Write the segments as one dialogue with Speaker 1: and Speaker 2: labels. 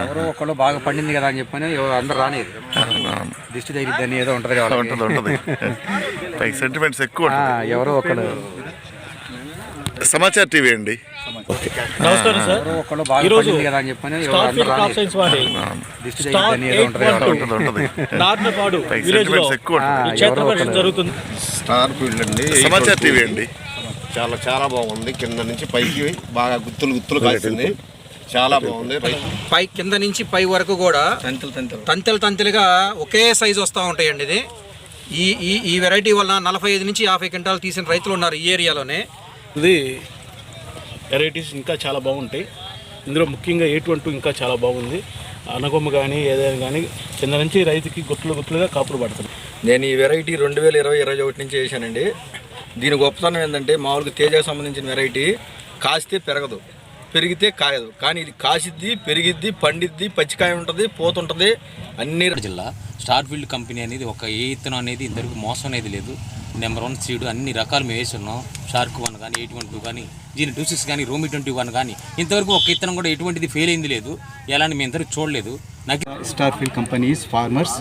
Speaker 1: ఎవరో ఒకళ్ళు బాగా పండింది కదా అని చెప్పని అందరు రానేది దిష్టి తగిలిద్దని ఏదో ఉంటుంది
Speaker 2: ఉంటుంది సెంటిమెంట్స్ ఎక్కువ.
Speaker 1: ఎవరో ఒకళ్ళు.
Speaker 2: సమాచార్ టీవీ అండి.
Speaker 3: నమస్కారం సార్.
Speaker 1: ఒకళ్ళు బాగా పండింది కదా అని చెప్పని దిష్టి తగిలిద్దని ఏదో ఉంటుంది
Speaker 3: జరుగుతుంది.
Speaker 4: స్టార్ ఫీల్డ్ అండి,
Speaker 2: సమాచార్ టీవీ అండి.
Speaker 4: చాలా చాలా బాగుంది. కింద నుంచి పైకి బాగా గుత్తులు కాసింది, చాలా బాగుంది.
Speaker 1: పై కింద నుంచి పై వరకు కూడా తంతెలుగా ఒకే సైజు వస్తూ ఉంటాయండి. ఇది ఈ వెరైటీ వల్ల 45 నుంచి 50 క్వింటాలు తీసిన రైతులు ఉన్నారు ఈ ఏరియాలోనే.
Speaker 3: ఇది వెరైటీస్ ఇంకా చాలా బాగుంటాయి. ఇందులో ముఖ్యంగా A22 ఇంకా చాలా బాగుంది. అనగొమ్మ కానీ ఏదైనా కానీ కింద నుంచి రైతుకి గుత్తులుగా కాపులు పడుతుంది.
Speaker 5: నేను ఈ వెరైటీ 2020-21 నుంచి వేసానండి. దీని గొప్పతనం ఏంటంటే మామూలుగా తేజకు సంబంధించిన వెరైటీ కాస్తే పెరగదు, పెరిగితే కాయదు. కానీ ఇది కాసిద్ది, పెరిగిద్ది, పండిద్ది, పచ్చికాయ ఉంటుంది, పోతుంటుంది. అన్ని
Speaker 6: జిల్లా స్టార్ ఫీల్డ్ కంపెనీ అనేది ఒక ఏ ఇత్తనం అనేది ఇంతవరకు మోసం అనేది లేదు. నెంబర్ 1 సీడ్ అన్ని రకాలు మేము వేసున్నాం. షార్క్ 1 కానీ 812 కానీ G26 కానీ రోమి 21 కానీ ఇంతవరకు ఒక ఇత్తనం కూడా ఎటువంటిది ఫెయిల్ అయింది లేదు. ఎలాంటి మేము ఇంతవరకు చూడలేదు. నాకు
Speaker 7: star field company is farmers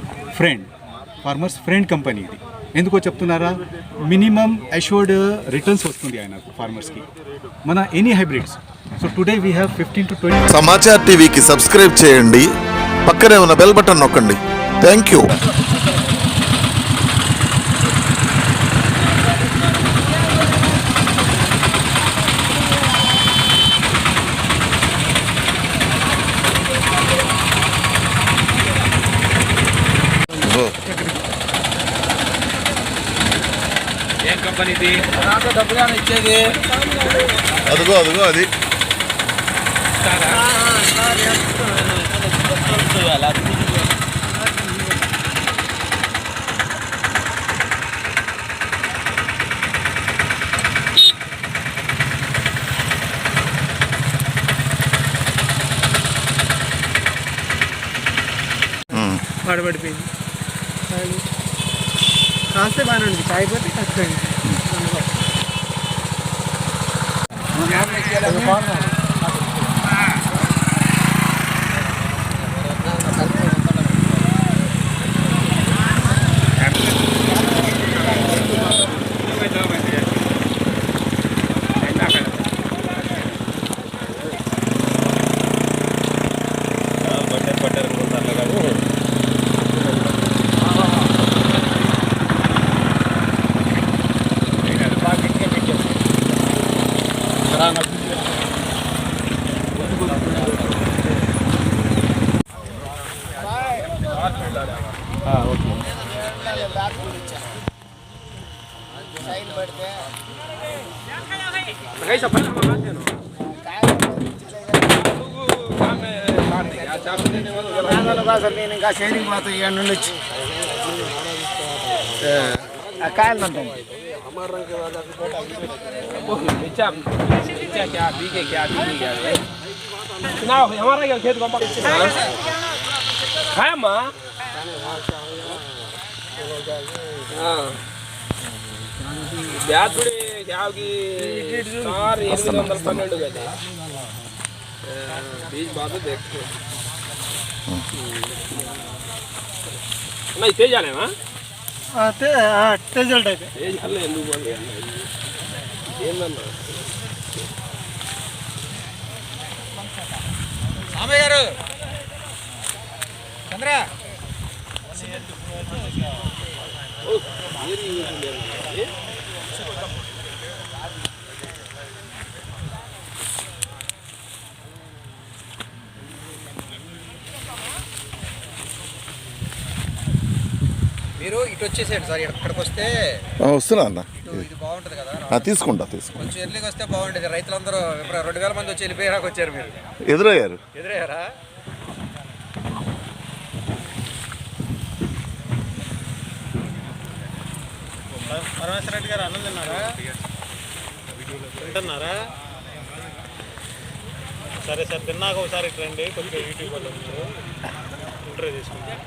Speaker 7: friend company. ఇది ఎందుకో చెప్తున్నారా, మినిమం అష్యూర్డ్ రిటర్న్స్ వస్తుంది ఆయనకు ఫార్మర్స్కి మన any hybrids. So today we have 15 to 20.
Speaker 2: Samachar టీవీకి సబ్స్క్రైబ్ చేయండి, పక్కనే ఉన్న బెల్ బటన్ నొక్కండి. Thank you.
Speaker 1: ఏం కంపెనీ ఇది? డబ్బులు ఇచ్చేది
Speaker 2: అదిగో అది
Speaker 8: పడిపోయింది. కాస్తే బాగానే ఉంది, కాయపోతే ఖచ్చితంగా నేను ఇంకా షేరింగ్ పోతాయి ఇక్కడ నుండి వచ్చి కాయలు ఉంటాయి.
Speaker 9: బ్యాతుడి క్యాబ్కి 812 కదా बीज बात देखते नहीं तेज आने में
Speaker 8: రిజల్ట్ అయితే
Speaker 9: तेज हल्ले ఎందుకు బాగా ఏందన్నా
Speaker 1: సామయ్య గారు చంద్ర
Speaker 9: ఓ ఏరి ఉంది
Speaker 1: మీరు ఇటు వచ్చేసేయండి సార్. ఇక్కడికి వస్తే
Speaker 2: వస్తున్నా అన్న,
Speaker 1: ఇది బాగుంటుంది కదా.
Speaker 2: తీసుకుంటా
Speaker 1: కొంచెం ఎర్లీకి వస్తే బాగుంటుంది. రైతులందరూ ఇప్పుడు 2000 మంది వచ్చి వెళ్ళిపోయాక వచ్చారు. మీరు ఎదురయ్యారా?
Speaker 8: పరమేశ్వర రెడ్డి గారు అన్నం తిన్నారా? తింటున్నారా? సరే సార్, తిన్నాక ఒకసారి రండి, కొంచెం యూట్యూబ్లో ఇంటర్వ్యూ తీసుకుంటాం.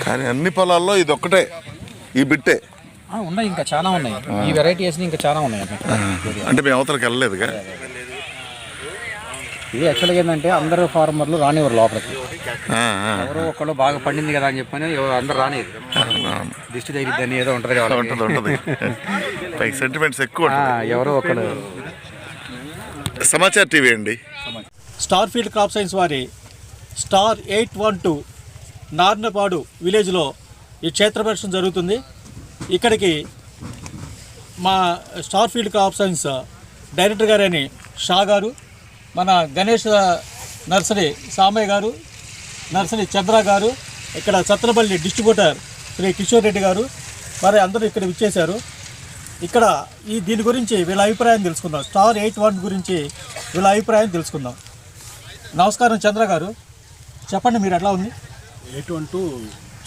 Speaker 2: కానీ అన్ని పొలాల్లో ఇది ఒక్కటే ఈ బిట్టే.
Speaker 1: ఉన్నాయి, ఇంకా చాలా ఉన్నాయి. ఈ వెరైటీ వేసిన ఇంకా చాలా ఉన్నాయి.
Speaker 2: అంటే మేము అవతలకి వెళ్ళలేదుగా.
Speaker 1: ఇది యాక్చువల్గా ఏంటంటే అందరూ ఫార్మర్లు రానివ్వరు లోపలికి. ఎవరో ఒకళ్ళు బాగా పండింది కదా అని చెప్పని అందరు రానిది, దిష్టి తగిలిద్దని ఏదో ఉంటుంది కదా,
Speaker 2: ఉంటుంది. పైకి సెంటిమెంట్స్ ఎక్కువ.
Speaker 1: ఎవరో ఒకళ్ళు.
Speaker 2: సమాచార్ టీవీ అండి.
Speaker 8: స్టార్ ఫీల్డ్ క్రాప్ సైన్స్ వారి స్టార్ 812 నార్నపాడు విలేజ్లో ఈ క్షేత్ర ప్రదర్శన జరుగుతుంది. ఇక్కడికి మా star field crop science director గారని షా గారు, మన గణేష్ నర్సరీ సామయ్య గారు, నర్సరీ చంద్ర గారు, ఇక్కడ సత్తనపల్లి డిస్ట్రిబ్యూటర్ శ్రీ కిషోర్ రెడ్డి గారు, మరి అందరూ ఇక్కడ విచ్చేశారు. ఇక్కడ దీని గురించి వీళ్ళ అభిప్రాయం తెలుసుకుందాం. స్టార్ 812 గురించి వీళ్ళ అభిప్రాయం తెలుసుకుందాం. నమస్కారం చంద్ర గారు, చెప్పండి మీరు ఎట్లా ఉంది?
Speaker 3: 812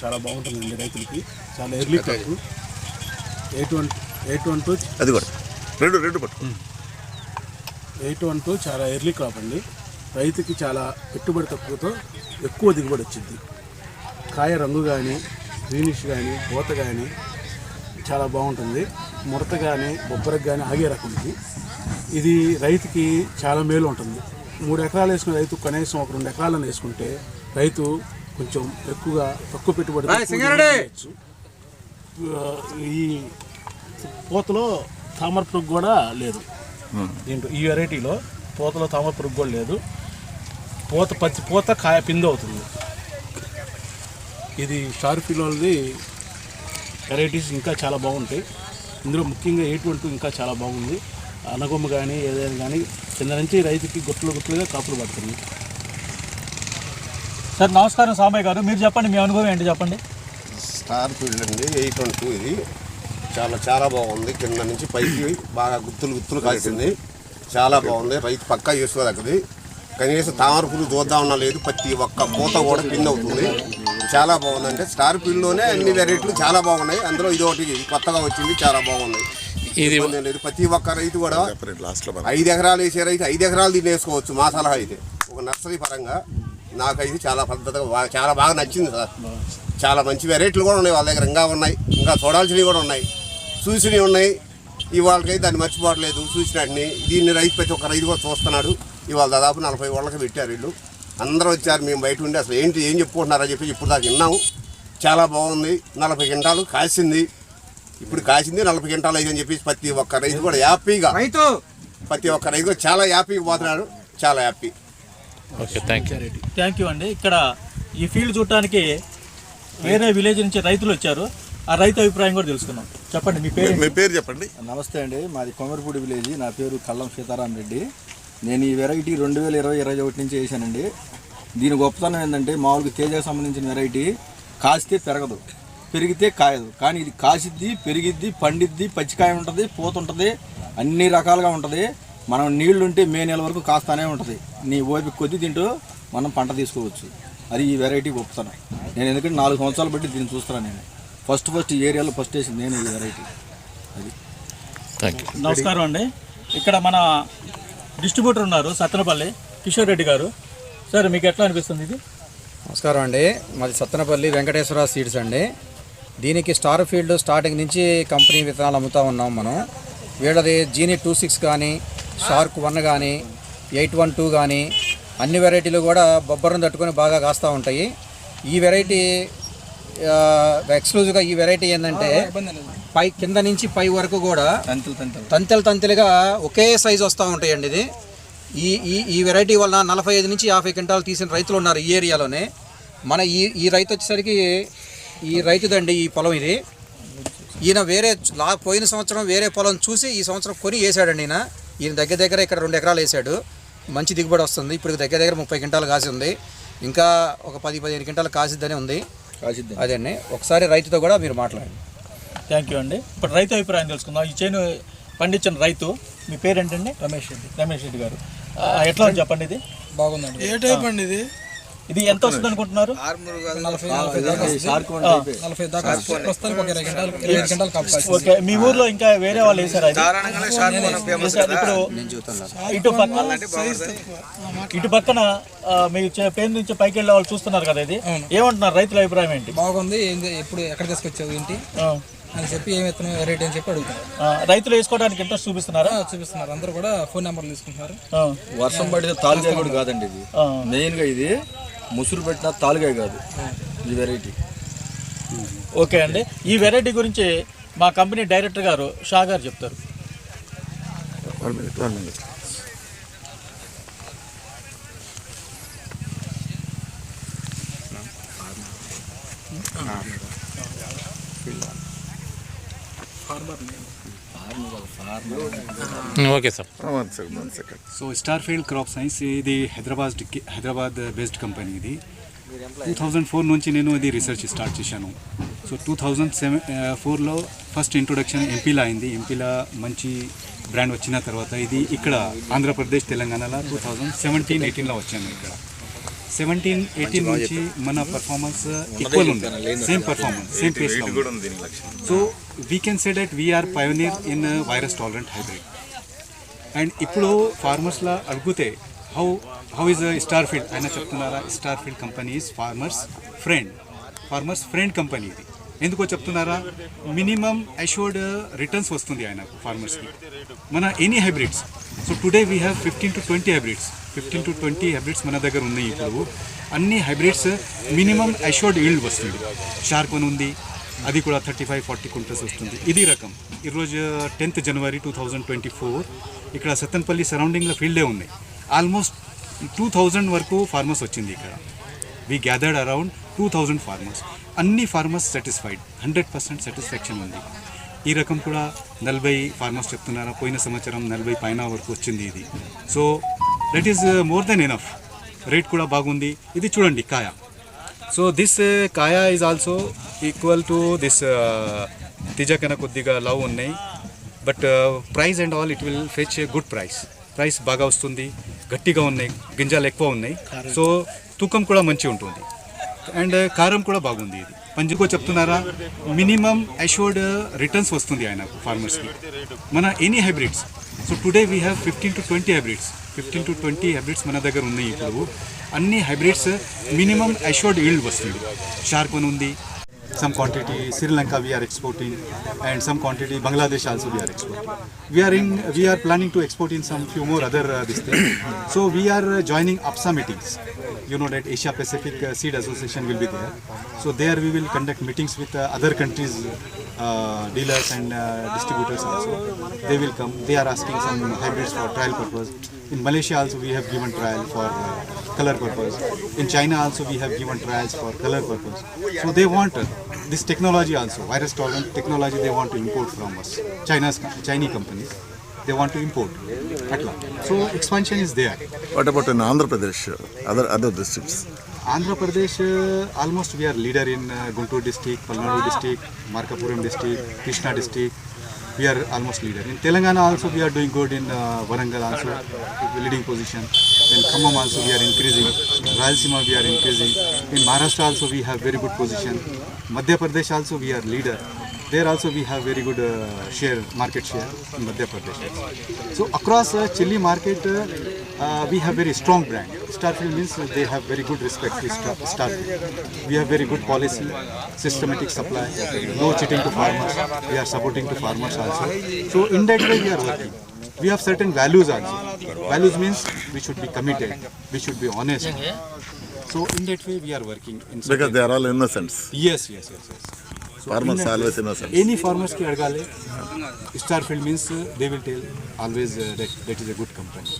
Speaker 3: చాలా బాగుంటుందండి రైతులకి, చాలా ఎర్లీ క్రాప్. 812
Speaker 2: అది కూడా రెండు పట్టు.
Speaker 3: 812 చాలా ఎర్లీ క్రాప్ అండి. రైతుకి చాలా పెట్టుబడి తక్కువతో ఎక్కువ దిగుబడి వచ్చింది. కాయ రంగు కానీ, గ్రీనిష్ కానీ, పూత కానీ చాలా బాగుంటుంది. ముడత కానీ, బొబ్బరకు కానీ ఆగే రకం ఇది రైతుకి చాలా మేలు ఉంటుంది. 3 ఎకరాలు వేసుకున్న రైతు కనీసం ఒక 2 ఎకరాలను వేసుకుంటే రైతు కొంచెం ఎక్కువగా తక్కువ పెట్టుబడి చేయొచ్చు. ఈ పూతలో తామర పురుగు కూడా లేదు. దీంట్లో ఈ వెరైటీలో పూతలో తామర పురుగు కూడా లేదు. పూత కాయ పిండి అవుతుంది. ఇది స్టార్ ఫీల్డ్ది వెరైటీస్ ఇంకా చాలా బాగుంటాయి. ఇందులో ముఖ్యంగా 812 ఇంకా చాలా బాగుంది. అనగొమ్మ కానీ ఏదైనా కానీ కింద నుంచి రైతుకి గుట్లుగా కాపులు పడుతుంది.
Speaker 8: సార్ నమస్కారం సామయ్య గారు, మీరు చెప్పండి మీ అనుభవం ఏంటి చెప్పండి.
Speaker 4: స్టార్ ఫీల్డ్ అండి 812. ఇది చాలా బాగుంది. కింద నుంచి పైకి బాగా గుత్తులు కాసింది. చాలా బాగుంది. రైతు పక్కా చేసుకోదగ్గది. కనీసం తామర పురుగు చూద్దామన్నా లేదు. ప్రతి ఒక్క పూత కూడా పిండి అవుతుంది. చాలా బాగుంది. అంటే స్టార్ ఫీల్డ్లోనే అన్ని వెరైటీలు చాలా బాగున్నాయి. అందులో ఇది ఒకటి కొత్తగా వచ్చింది, చాలా బాగుంది. ఇది లేదు. ప్రతి ఒక్క రైతు కూడా 5 ఎకరాలు వేసే రైతు 5 ఎకరాలు దీన్ని వేసుకోవచ్చు. మా సలహా అయితే ఒక నర్సరీ పరంగా నాకైతే చాలా పద్ధతిగా చాలా బాగా నచ్చింది సార్. చాలా మంచి వెరైటీలు కూడా ఉన్నాయి వాళ్ళ దగ్గర, ఇంకా ఉన్నాయి. ఇంకా చూడాల్సినవి కూడా ఉన్నాయి, చూసినవి ఉన్నాయి. ఇవాళకైతే దాన్ని మర్చిపోవట్లేదు చూసినట్టుని. దీన్ని ప్రతి ఒక్క రైతు కూడా చూస్తున్నాడు. ఇవాళ దాదాపు 40 వాళ్ళకి పెట్టారు వీళ్ళు. అందరూ వచ్చారు. మేము బయట ఉండి అసలు ఏం చెప్పుకుంటున్నారని చెప్పి ఇప్పుడు దాకా విన్నాము. చాలా బాగుంది. 40 క్వింటాలు కాసింది. ఇప్పుడు కాసింది 40 క్వింటాలు అయిందని చెప్పి ప్రతి ఒక్క రైతు కూడా హ్యాపీగా, ప్రతి ఒక్క రైతు కూడా చాలా హ్యాపీగా పోతున్నాడు. చాలా హ్యాపీ.
Speaker 3: ఓకే, థ్యాంక్ యూ
Speaker 8: అండి. ఇక్కడ ఈ ఫీల్డ్ చూడటానికి వేరే విలేజ్ నుంచి రైతులు వచ్చారు. ఆ రైతు అభిప్రాయం కూడా తెలుసుకున్నాం. చెప్పండి మీ పేరు
Speaker 2: చెప్పండి.
Speaker 5: నమస్తే అండి, మాది కొమరపూడి విలేజ్. నా పేరు కల్లం సీతారాం రెడ్డి. నేను ఈ వెరైటీ 2020-21 నుంచి వేసానండి. దీని గొప్పతనం ఏంటంటే మామూలుగా తేజకు సంబంధించిన వెరైటీ కాస్తే పెరగదు, పెరిగితే కాయదు. కానీ ఇది కాసిద్ది, పెరిగిద్ది, పండిద్ది, పచ్చికాయ ఉంటుంది, పూత ఉంటుంది, అన్ని రకాలుగా ఉంటుంది. మనం నీళ్లుంటే మే నెల వరకు కాస్తానే ఉంటుంది. నీ ఓపిక కొద్దీ తింటూ మనం పంట తీసుకోవచ్చు. అది ఈ వెరైటీ గొప్పతనం. నేను ఎందుకంటే 4 సంవత్సరాలు బట్టి దీన్ని చూస్తున్నాను. నేను ఫస్ట్ ఈ ఏరియాలో ఫస్ట్ వేసింది నేను ఈ వెరైటీ. అది.
Speaker 8: నమస్కారం అండి. ఇక్కడ మన డిస్ట్రిబ్యూటర్ ఉన్నారు సత్తనపల్లి కిషోర్ రెడ్డి గారు. సార్ మీకు ఎట్లా అనిపిస్తుంది ఇది?
Speaker 1: నమస్కారం అండి, మాది సత్తనపల్లి వెంకటేశ్వర సీడ్స్ అండి. దీనికి స్టార్ ఫీల్డ్ స్టార్టింగ్ నుంచి కంపెనీ విత్తనాలు అమ్ముతూ ఉన్నాం మనం. వీళ్ళది జీని 26 కానీ, షార్క్ 1 కానీ, 812 కానీ అన్ని వెరైటీలు కూడా బొబ్బరం తట్టుకొని బాగా కాస్తూ ఉంటాయి. ఈ వెరైటీ ఎక్స్క్లూజివ్గా ఈ వెరైటీ ఏంటంటే కింద నుంచి పై వరకు కూడా తంతెలుగా ఒకే సైజు వస్తూ ఉంటాయండి. ఇది ఈ వెరైటీ వలన 45 నుంచి 50 క్వింటాలు తీసిన రైతులు ఉన్నారు ఈ ఏరియాలోనే. మన ఈ రైతు వచ్చేసరికి ఈ రైతుదండి ఈ పొలం ఇది. ఈయన పోయిన సంవత్సరం వేరే పొలం చూసి ఈ సంవత్సరం కొని వేసాడండి. ఈయన దగ్గర ఇక్కడ 2 ఎకరాలు వేసాడు. మంచి దిగుబడి వస్తుంది. ఇప్పుడు దగ్గర 30 క్వింటాలు కాసి ఉంది. ఇంకా ఒక 10-15 క్వింటాలు కాసిద్దనే ఉంది. అదే అండి, ఒకసారి రైతుతో కూడా మీరు మాట్లాడండి.
Speaker 8: థ్యాంక్ యూ అండి. ఇప్పుడు రైతు అభిప్రాయం తెలుసుకుందాం. ఈ చేను పండించిన రైతు మీ పేరేంటండి? రమేష్ రెడ్డి గారు. ఎట్లా ఉంది చెప్పండి. ఇది
Speaker 10: బాగుందండి. ఏ టైప్ అండి ఇది?
Speaker 8: ఇది ఎంత వస్తుంది అనుకుంటున్నారు?
Speaker 5: 40 దాకా ప్రస్తుతానికి ఒక 20 గంటలు కాపు.
Speaker 8: ఓకే, మీ ఊర్లో ఇంకా వేరే వాళ్ళు వేసారా? ఇప్పుడు ఇటు పక్కన మీరు పేరు నుంచి పైకి వెళ్ళే వాళ్ళు చూస్తున్నారు కదా, ఇది ఏమంటున్నారు రైతుల అభిప్రాయం ఏంటి?
Speaker 10: బాగుంది, ఎప్పుడు ఎక్కడ తీసుకొచ్చావు ఏంటి అని చెప్పి ఏం విత్తనం వెరైటీ అని చెప్పి అడుగుతారు.
Speaker 8: రైతులు వేసుకోవడానికి ఇంట్రెస్ట్ చూపిస్తున్నారా?
Speaker 10: చూపిస్తున్నారు, అందరూ కూడా ఫోన్ నెంబర్లు తీసుకుంటున్నారు.
Speaker 5: వర్షం పడితే తాలుగాయ కూడా కాదండి ఇది, మెయిన్గా ఇది ముసురు పెట్టిన తాలుగాయ కాదు ఈ వెరైటీ.
Speaker 8: ఓకే అండి, ఈ వెరైటీ గురించి మా కంపెనీ డైరెక్టర్ గారు షా గారు చెప్తారు.
Speaker 6: Okay sir.
Speaker 7: So Starfield crop science ఇది హైదరాబాద్ బేస్డ్ కంపెనీ. ఇది 2004 నుంచి నేను ఇది రీసెర్చ్ స్టార్ట్ చేశాను. సో 2004లో ఫస్ట్ ఇంట్రొడక్షన్ ఎంపీలో అయింది. ఎంపీలో మంచి బ్రాండ్ వచ్చిన తర్వాత ఇది ఇక్కడ ఆంధ్రప్రదేశ్ తెలంగాణలో 2017-18లో వచ్చాను. ఇక్కడ 17-18 నుంచి మన పర్ఫార్మెన్స్ ఈక్వల్ ఉంది, సేమ్ పర్ఫార్మెన్స్, సేమ్ పేస్ ఉంది. So we can say that we are pioneer in virus tolerant hybrid. And ఇప్పుడు ఫార్మర్స్లో అడిగితే హౌ ఇస్ స్టార్ఫీల్డ్ ఆయన చెప్తున్నారా, Starfield company is farmers friend company. ఇది ఎందుకో చెప్తున్నారా, మినిమం అష్యూర్డ్ రిటర్న్స్ వస్తుంది ఆయనకు ఫార్మర్స్కి. మన any hybrids, so today we have 15 to 20 hybrids మన దగ్గర ఉన్నాయి. ఇప్పుడు అన్ని హైబ్రిడ్స్ మినిమం అష్యూర్డ్ ఈల్డ్ వస్తుంది. షార్క్ వన్ ఉంది, అది కూడా 35-40 క్వింటల్స్ వస్తుంది. ఇది రకం. ఈరోజు 10th January 2024 ఇక్కడ సత్తెనపల్లి సరౌండింగ్లో ఫీల్డే ఉన్నాయి. ఆల్మోస్ట్ 2000 వరకు ఫార్మర్స్ వచ్చింది ఇక్కడ. We gathered around 2000 farmers. అన్ని ఫార్మర్స్ సాటిస్ఫైడ్, 100% సాటిస్ఫాక్షన్ ఉంది. ఈ రకం కూడా 40 ఫార్మర్స్ చెప్తున్నారా, పోయిన సంవత్సరం 40 పైన వరకు వచ్చింది ఇది. So that is more than enough. Rate కూడా బాగుంది. ఇది చూడండి కాయ. సో దిస్ కాయ is also equal to this తిజ కన్నా కొద్దిగా లవ్ ఉన్నాయి. But price and all it will fetch good price బాగా వస్తుంది. గట్టిగా ఉన్నాయి, గింజలు ఎక్కువ ఉన్నాయి. సో తూకం కూడా మంచి ఉంటుంది అండ్ కారం కూడా బాగుంది. ఇది పంజుకో చెప్తున్నారా, మినిమం అష్యూర్డ్ రిటర్న్స్ వస్తుంది ఆయనకు ఫార్మర్స్కి. మన any hybrids, so today we have 15 to 20 hybrids మన దగ్గర ఉన్నాయి. ఇప్పుడు అన్ని హైబ్రిడ్స్ మినిమం అష్యూర్డ్ ఈల్డ్ వస్తుంది. షార్క్ వన్ ఉంది, some quantity Sri Lanka we are exporting, and some quantity Bangladesh also we are exporting. We are planning to export in some few more other this thing. So we are joining APSA meetings. You know that Asia Pacific Seed Association will be there. So there we will conduct meetings with other countries dealers and distributors also. They will come. They are asking some hybrids for trial purpose. In Malaysia also we have given trial for color purpose. In China also we have given trials for color purpose. So they want this technology also, virus tolerant technology they want to import from us. Chinese companies, they want to import. So expansion is there.
Speaker 2: What about in Andhra Pradesh, other districts?
Speaker 7: Andhra Pradesh, almost we are leader in Guntur district, Palnadu district, Markapuram district, Krishna district. We are almost leader. In Telangana also we are doing good. In Warangal also leading position. In Khammam also we are increasing. Rayalaseema we are increasing. In Maharashtra also we have very good position. Madhya Pradesh also we are leader. There also we have very good market share in Madhya Pradesh. So across chili market we have very strong brand. Starfield means they have very good respect to Starfield. We have very good policy, systematic supply, no cheating to farmers. We are supporting to farmers also. So in that way we are working. We have certain values also. Values means we should be committed, we should be honest. So in that way we are working.
Speaker 2: Because they are all innocents.
Speaker 7: Yes. So
Speaker 2: Farmers are always innocent.
Speaker 7: Any farmers ki adgale, Starfield means they will tell always that is a good company.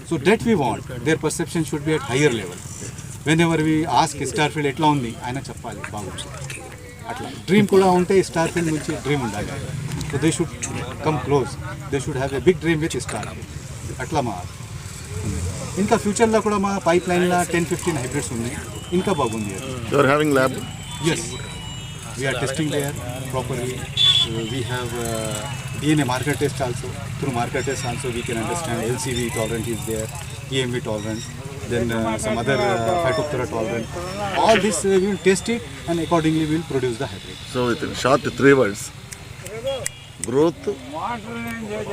Speaker 7: So that we want. Their perception should be at higher level. Whenever we ask Starfield etla undi, ayana cheppali bagundi. Atla dream kuda unte Starfield nunchi dream undali. So they should come close. They should have a big dream with Starfield. Atla ma. Inka future la kuda ma pipeline la 10-15 hybrids unnai. Inka bagundi.
Speaker 2: You are having lab?
Speaker 7: Yes. We are testing there properly. We have DNA marker test also. Through marker test also we can understand LCV tolerant is there, EMV tolerant. then some other Phytophthora tolerant. All this we will test it and accordingly we will produce the hybrid.
Speaker 2: So in short, 3 words: growth,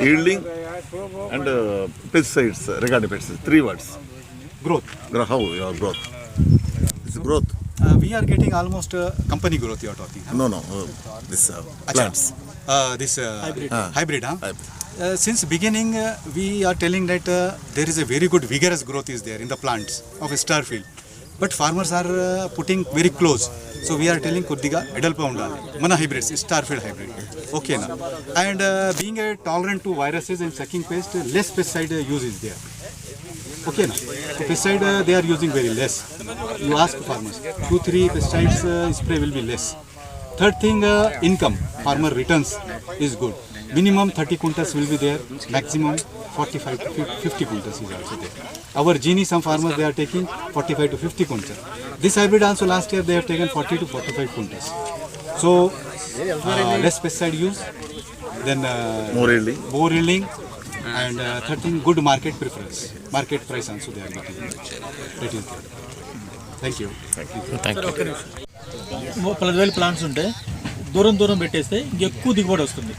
Speaker 2: yielding, and pesticides. Regarding pesticides, 3 words.
Speaker 7: Growth.
Speaker 2: How your growth? It's growth.
Speaker 7: We are getting almost company growth you are talking. Huh?
Speaker 2: No. This plants.
Speaker 7: This hybrid. Huh? Since beginning we are telling that there is a very good vigorous growth is there in the plants of Starfield, but farmers are putting very close. So we are telling Kurdiga Edalpa undali. Mana hybrids, Starfield hybrid. Okay na. And being tolerant to viruses and sucking pest, less pesticide use is there. Okay na. So pesticide they are using very less. You ask farmers, 2-3 pesticides spray will be less. Third thing, income, farmer returns is good. Minimum 30 quintals will be there, maximum 45 to 50 quintals is also there. Our genie, some farmers they are taking 45 to 50 quintals. This hybrid also last year they have taken 40 to 45 quintals. So less pesticide use, then
Speaker 2: More yielding.
Speaker 7: and third thing, good market preference. Market price also they are getting. That is there. Thank you.
Speaker 8: 10,000 plants ఉంటే దూరం పెట్టేస్తే ఇంకెక్కువ దిగుబడి వస్తుంది.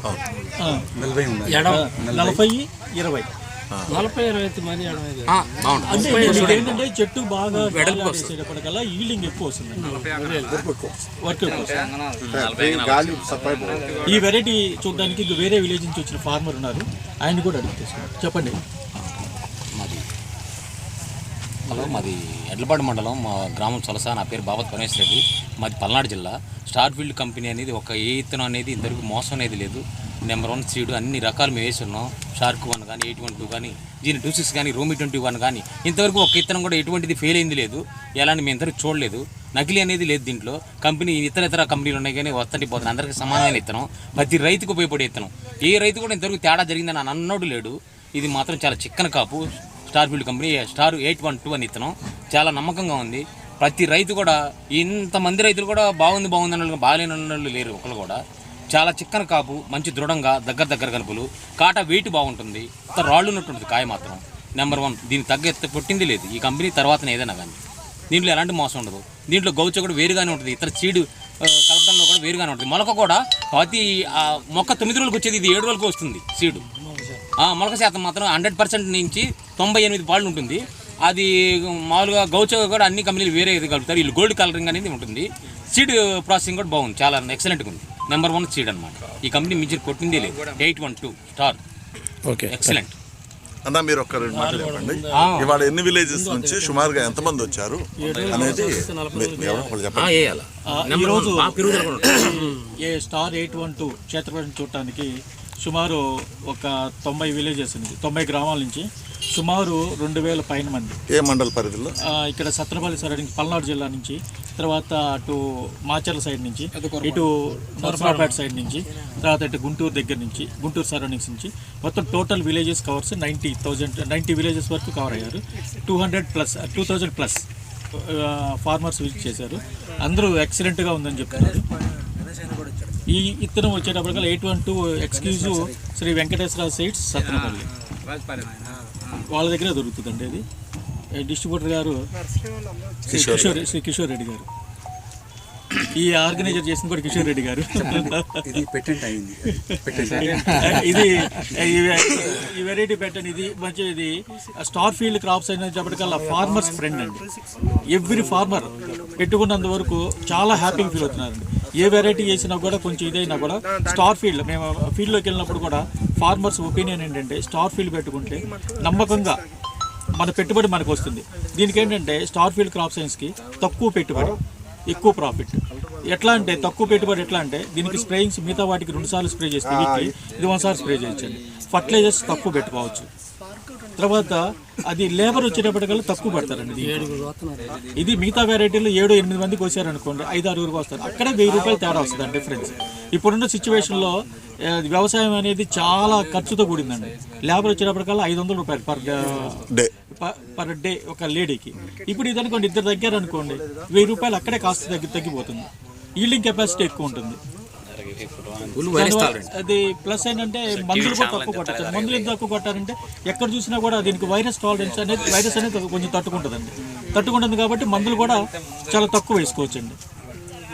Speaker 8: 40-20 అంటే ఏంటంటే చెట్టు బాగా వేసేటప్పటికల్లా ఈల్డింగ్ ఎక్కువ వస్తుంది, వర్క్ ఎక్కువ వస్తుంది. ఈ వెరైటీ చూడడానికి ఇంక వేరే విలేజ్ నుంచి వచ్చిన ఫార్మర్ ఉన్నారు, ఆయన కూడా అడిగి తీసుకున్నారు. చెప్పండి.
Speaker 6: మాది ఎడ్లపాడు మండలం, మా గ్రామం చొలస. నా పేరు బాబత్ పరమేశ్వర రెడ్డి, మాది పల్నాడు జిల్లా. స్టార్ఫీల్డ్ కంపెనీ అనేది ఒక ఏ ఇత్తనం అనేది ఇంతవరకు మోసం అనేది లేదు. నెంబర్ 1 సీడ్ అన్ని రకాలు మేము వేసి ఉన్నాం. షార్క్ 1 కానీ 812 కానీ జీని 26 కానీ రోమి 21 కానీ ఇంతవరకు ఒక ఇత్తనం కూడా ఎటువంటిది ఫెయిల్ అయింది లేదు. ఎలాంటి మేము ఇంతవరకు చూడలేదు. నకిలీ అనేది లేదు దీంట్లో. కంపెనీ ఇతర కంపెనీలు ఉన్నాయి కానీ వస్తుంటే పోతుంది. అందరికీ సమానమైన ఇత్తనం, ప్రతి రైతుకు ఉపయోగపడే ఇత్తనం. ఏ రైతు కూడా ఇంతవరకు తేడా జరిగిందని అన్నోడు లేడు. ఇది మాత్రం చాలా చిక్కన కాపు. స్టార్ఫీల్డ్ కంపెనీ స్టార్ 812 అని ఇత్తనం చాలా నమ్మకంగా ఉంది. ప్రతి రైతు కూడా, ఇంతమంది రైతులు కూడా బాగుంది అన్న బాగాలేని వాళ్ళు లేరు ఒకళ్ళు కూడా. చాలా చిక్కన కాపు, మంచి దృఢంగా దగ్గర కలుపులు, కాటా వెయిట్ బాగుంటుంది, రాళ్ళు ఉన్నట్టుంటుంది. కాయ మాత్రం నెంబర్ 1. దీనికి తగ్గ కొట్టింది లేదు ఈ కంపెనీ తర్వాతనే ఏదైనా కానీ. దీంట్లో ఎలాంటి మోసం ఉండదు. దీంట్లో గౌచ కూడా వేరుగానే ఉంటుంది, ఇతర సీడ్ కలపడంలో కూడా వేరుగానే ఉంటుంది. మొలక కూడా ప్రతి మొక్క 9 రోజులకు వచ్చేది, ఇది 7 రోజులకు వస్తుంది సీడు. మొలక శాతం మాత్రం 100% నుంచి 98 పాళ్ళు ఉంటుంది. అది మామూలుగా గౌచ కూడా అన్ని కంపెనీలు వేరే కలుపుతారు. వీళ్ళు గోల్డ్ కలరింగ్ అనేది ఉంటుంది. సీడ్ ప్రాసెసింగ్ కూడా బాగుంది, చాలా ఎక్సలెంట్గా ఉంది. నెంబర్ 1 సీడ్ అనమాట. ఈ కంపెనీ మించి కొట్టిందే లేదు. 812 స్టార్. Okay, excellent.
Speaker 2: అన్న మీరు ఒక్క 2 మాటలు చెప్పండి. ఇవాళ ఎన్ని విలేజెస్ నుంచి సుమారుగా ఎంతమంది వచ్చారు అనేది చెప్పండి.
Speaker 8: ఈరోజు స్టార్ 812 క్షేత్రపరిశీలన చూడటానికి సుమారు ఒక 90 విలేజెస్ నుంచి, 90 గ్రామాల నుంచి సుమారు 2,000 పైన మంది.
Speaker 2: ఏ మండల పరిధిలో?
Speaker 8: ఇక్కడ సత్రపల్లి సరౌండింగ్ పల్నాడు జిల్లా నుంచి, తర్వాత అటు మాచర్ల సైడ్ నుంచి, ఇటు నర్సరాపేట సైడ్ నుంచి, తర్వాత ఇటు గుంటూరు దగ్గర నుంచి, గుంటూరు సరౌండింగ్స్ నుంచి మొత్తం టోటల్ విలేజెస్ కవర్స్ 90 విలేజెస్ వరకు కవర్ అయ్యారు. 2,000 ప్లస్ ఫార్మర్స్ విజిట్ చేశారు. అందరూ ఎక్సలెంట్గా ఉందని చెప్తున్నారు. ఈ ఇత్తనం వచ్చేటప్పటికల్లా 812 ఎక్స్క్లూజివ్ శ్రీ వెంకటేశ్వర సీడ్స్ సత్రపల్లి వాళ్ళ దగ్గర దొరుకుతుందండి. అది డిస్ట్రిబ్యూటర్ గారు శ్రీ కిషోర్ రెడ్డి గారు. ఈ ఆర్గనైజర్ చేసిన కూడా కిషోర్ రెడ్డి గారు.
Speaker 7: ఇది పేటెంట్ అయింది.
Speaker 8: ఇది ఈ వెరైటీ పేటెంట్. ఇది మంచి, ఇది స్టార్ ఫీల్డ్ క్రాప్స్ అనేటప్పటికల్లా ఫార్మర్స్ ఫ్రెండ్ అండి. ఎవ్రీ ఫార్మర్ పెట్టుకున్నంత వరకు చాలా హ్యాపీగా ఫీల్ అవుతున్నారండి. ఏ వెరైటీ చేసినా కూడా కొంచెం ఇదైనా కూడా స్టార్ ఫీల్డ్, మేము ఫీల్డ్లోకి వెళ్ళినప్పుడు కూడా ఫార్మర్స్ ఒపీనియన్ ఏంటంటే స్టార్ ఫీల్డ్ పెట్టుకుంటే నమ్మకంగా మన పెట్టుబడి మనకు వస్తుంది. దీనికి ఏంటంటే స్టార్ ఫీల్డ్ క్రాప్ సైన్స్కి తక్కువ పెట్టుబడి, ఎక్కువ ప్రాఫిట్. ఎట్లా అంటే తక్కువ పెట్టుబడి ఎట్లా అంటే దీనికి స్ప్రేయింగ్స్ మిగతా వాటికి 2 సార్లు స్ప్రే చేస్తే వీక్లీ, ఇది 1 సారి స్ప్రే చేయొచ్చండి. ఫర్టిలైజర్స్ తక్కువ పెట్టుకోవచ్చు. తర్వాత అది లేబర్ వచ్చేటప్పటికల్లా తక్కువ పడతారండి. ఇది మిగతా వెరైటీలు 7-8 మందికి వచ్చారనుకోండి, 5-6 వస్తారు. అక్కడే 1,000 రూపాయలు తేడా వస్తుంది డిఫరెన్స్. ఇప్పుడున్న సిచ్యువేషన్లో వ్యవసాయం అనేది చాలా ఖర్చుతో కూడిందండి. లేబర్ వచ్చేటప్పటికల్లా 500 రూపాయలు పర్ డే ఒక లేడీకి. ఇప్పుడు ఇది అనుకోండి, ఇద్దరు దగ్గర అనుకోండి 1,000 రూపాయలు అక్కడే కాస్ట్ తగ్గిపోతుంది. ఈల్డింగ్ కెపాసిటీ ఎక్కువ ఉంటుంది. అది ప్లస్ ఏంటంటే మందులు కూడా తక్కువ కొట్టచ్చు. మందులు ఎంత తక్కువ కొట్టారంటే ఎక్కడ చూసినా కూడా దీనికి వైరస్ టాలరెన్స్ అనేది కొంచెం తట్టుకుంటుంది కాబట్టి మందులు కూడా చాలా తక్కువ వేసుకోవచ్చండి.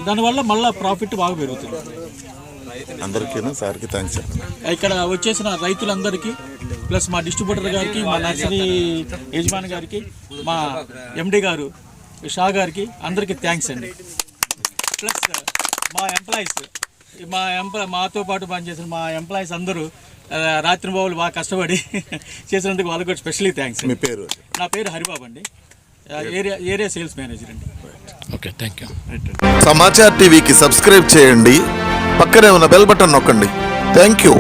Speaker 8: దానివల్ల మళ్ళీ ప్రాఫిట్ బాగా పెరుగుతుంది.
Speaker 2: అందరికీ సార్కి థ్యాంక్స్.
Speaker 8: ఇక్కడ వచ్చేసిన రైతులందరికీ ప్లస్ మా డిస్ట్రిబ్యూటర్ గారికి, మా నర్సరీ యజమాని గారికి, మా ఎండి గారు షా గారికి అందరికీ థ్యాంక్స్ అండి. ప్లస్ మా ఎంప్లాయీస్, మాతో పాటు పనిచేసిన మా ఎంప్లాయీస్ అందరూ రాత్రి బాబులు బాగా కష్టపడి చేసినందుకు వాళ్ళకి కూడా స్పెషల్లీ థ్యాంక్స్.
Speaker 2: మీ పేరు?
Speaker 8: నా పేరు హరిబాబు అండి, ఏరియా సేల్స్ మేనేజర్ అండి.
Speaker 6: Okay, thank you.
Speaker 2: సమాచార్ టీవీకి సబ్స్క్రైబ్ చేయండి, పక్కనే ఉన్న బెల్ బటన్ నొక్కండి. Thank you.